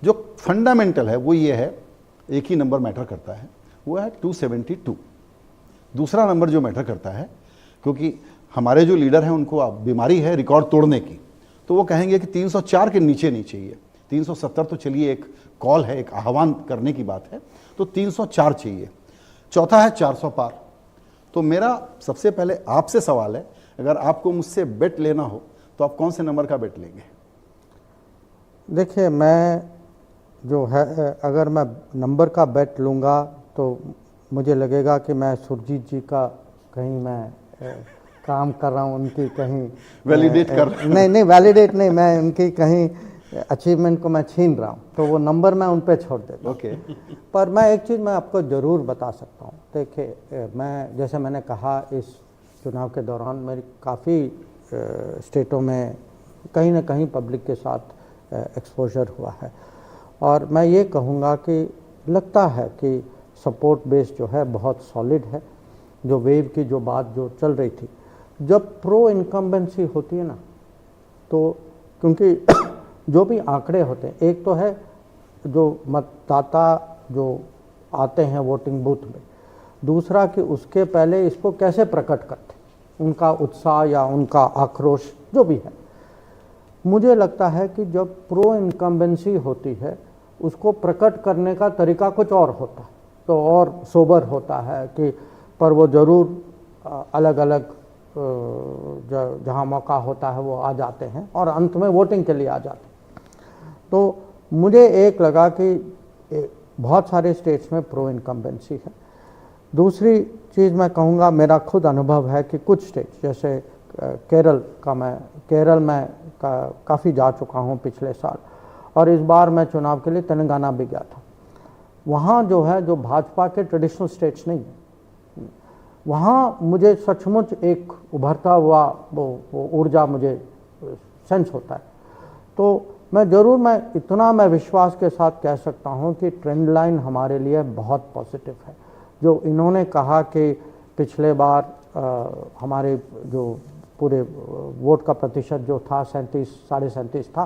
जो फंडामेंटल है वो ये है, एक ही नंबर मैटर करता है, वो है 272। दूसरा नंबर जो मैटर करता है, क्योंकि हमारे जो लीडर हैं उनको बीमारी है रिकॉर्ड तोड़ने की, तो वो कहेंगे कि 304 के नीचे नहीं चाहिए। 370 तो चलिए एक कॉल है, एक आह्वान करने की बात है, तो 304 चाहिए। चौथा है 400 पार। तो मेरा सबसे पहले आपसे सवाल है, अगर आपको मुझसे बेट लेना हो तो आप कौन से नंबर का बेट लेंगे? देखिए, मैं जो है, अगर मैं नंबर का बेट लूँगा तो मुझे लगेगा कि मैं सुरजीत जी का कहीं मैं काम कर रहा हूँ, उनकी कहीं वैलिडेट कर रहा हूँ। नहीं वैलिडेट नहीं, मैं उनकी कहीं अचीवमेंट को मैं छीन रहा हूँ, तो वो नंबर मैं उन पे छोड़ देता हूँ। ओके। पर मैं एक चीज़ मैं आपको ज़रूर बता सकता हूँ। देखिए, मैं जैसे मैंने कहा, इस चुनाव के दौरान मेरी काफ़ी स्टेटों में कहीं ना कहीं पब्लिक के साथ एक्सपोजर हुआ है, और मैं ये कहूँगा कि लगता है कि सपोर्ट बेस जो है बहुत सॉलिड है। जो वेव की जो बात जो चल रही थी, जब प्रो इनकम्बेंसी होती है ना, तो क्योंकि जो भी आंकड़े होते हैं, एक तो है जो मतदाता जो आते हैं वोटिंग बूथ में, दूसरा कि उसके पहले इसको कैसे प्रकट करते, उनका उत्साह या उनका आक्रोश जो भी है। मुझे लगता है कि जब प्रो इनकम्बेंसी होती है, उसको प्रकट करने का तरीका कुछ और होता है, तो और सोबर होता है कि पर वो ज़रूर अलग अलग जहाँ मौका होता है वो आ जाते हैं, और अंत में वोटिंग के लिए आ जाते हैं। तो मुझे एक लगा कि बहुत सारे स्टेट्स में प्रो इनकम्बेंसी है। दूसरी चीज़ मैं कहूँगा, मेरा खुद अनुभव है कि कुछ स्टेट्स जैसे केरल में काफ़ी जा चुका हूँ पिछले साल, और इस बार मैं चुनाव के लिए तेलंगाना भी गया था। वहाँ जो है, जो भाजपा के ट्रेडिशनल स्टेट्स नहीं है, वहाँ मुझे सचमुच एक उभरता हुआ वो ऊर्जा मुझे सेंस होता है। तो मैं इतना विश्वास के साथ कह सकता हूँ कि ट्रेंड लाइन हमारे लिए बहुत पॉजिटिव है। जो इन्होंने कहा कि पिछले बार हमारे जो पूरे वोट का प्रतिशत जो था 37.37 था,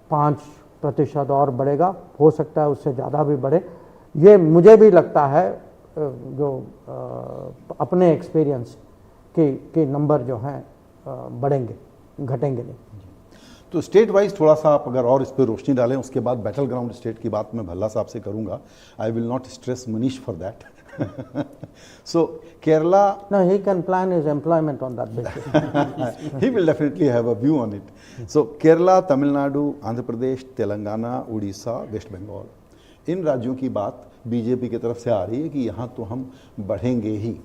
5% और बढ़ेगा, हो सकता है उससे ज़्यादा भी बढ़े। ये मुझे भी लगता है जो अपने एक्सपीरियंस कि नंबर जो हैं बढ़ेंगे, घटेंगे नहीं। तो स्टेट वाइज थोड़ा सा आप अगर और इस पर रोशनी डालें, उसके बाद बैटल ग्राउंड स्टेट की बात मैं भल्ला साहब से करूंगा। I will not stress Manish for that. So Kerala, no, he can plan his employment on that basis. he will definitely have a view on it. So Kerala, Tamil Nadu, Andhra Pradesh, Telangana, Odisha, West Bengal, इन राज्यों की बात BJP की तरफ से आ रही है कि यहाँ तो हम बढ़ेंगे ही।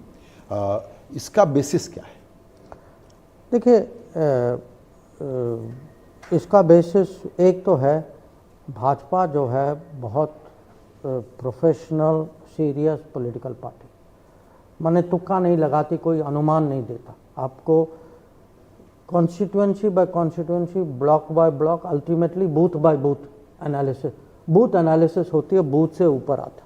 इसका बेसिस क्या है? देखिए, इसका बेसिस एक तो है, भाजपा जो है बहुत प्रोफेशनल सीरियस पॉलिटिकल पार्टी, माने तुक्का नहीं लगाती, कोई अनुमान नहीं देता आपको। Constituency by constituency, block by block, ultimately booth by booth analysis होती है, बूथ से ऊपर आता।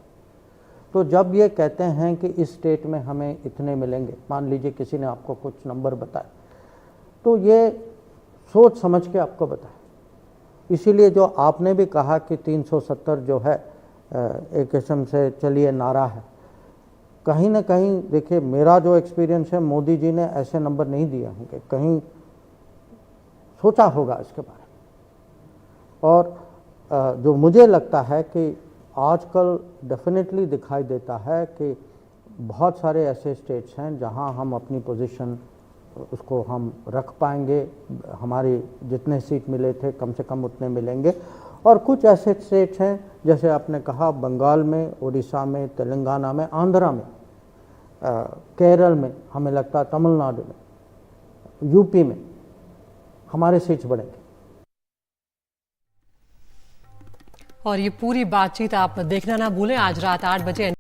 तो जब ये कहते हैं कि इस स्टेट में हमें इतने मिलेंगे, मान लीजिए किसी ने आपको कुछ नंबर बताए, तो ये सोच समझ के आपको बताए। इसीलिए जो आपने भी कहा कि 370 जो है एक किस्म से चलिए नारा है, कहीं ना कहीं देखिए, मेरा जो एक्सपीरियंस है, मोदी जी ने ऐसे नंबर नहीं दिए होंगे, कहीं सोचा होगा इसके बारे में। और जो मुझे लगता है कि आजकल डेफिनेटली दिखाई देता है कि बहुत सारे ऐसे स्टेट्स हैं जहां हम अपनी पोजीशन उसको हम रख पाएंगे, हमारी जितने सीट मिले थे कम से कम उतने मिलेंगे। और कुछ ऐसे स्टेट्स हैं जैसे आपने कहा, बंगाल में, उड़ीसा में, तेलंगाना में, आंध्रा में, केरल में, हमें लगता है तमिलनाडु में, यूपी में हमारे सीट्स बढ़ेंगे। और ये पूरी बातचीत आप देखना ना भूलें आज रात 8 बजे।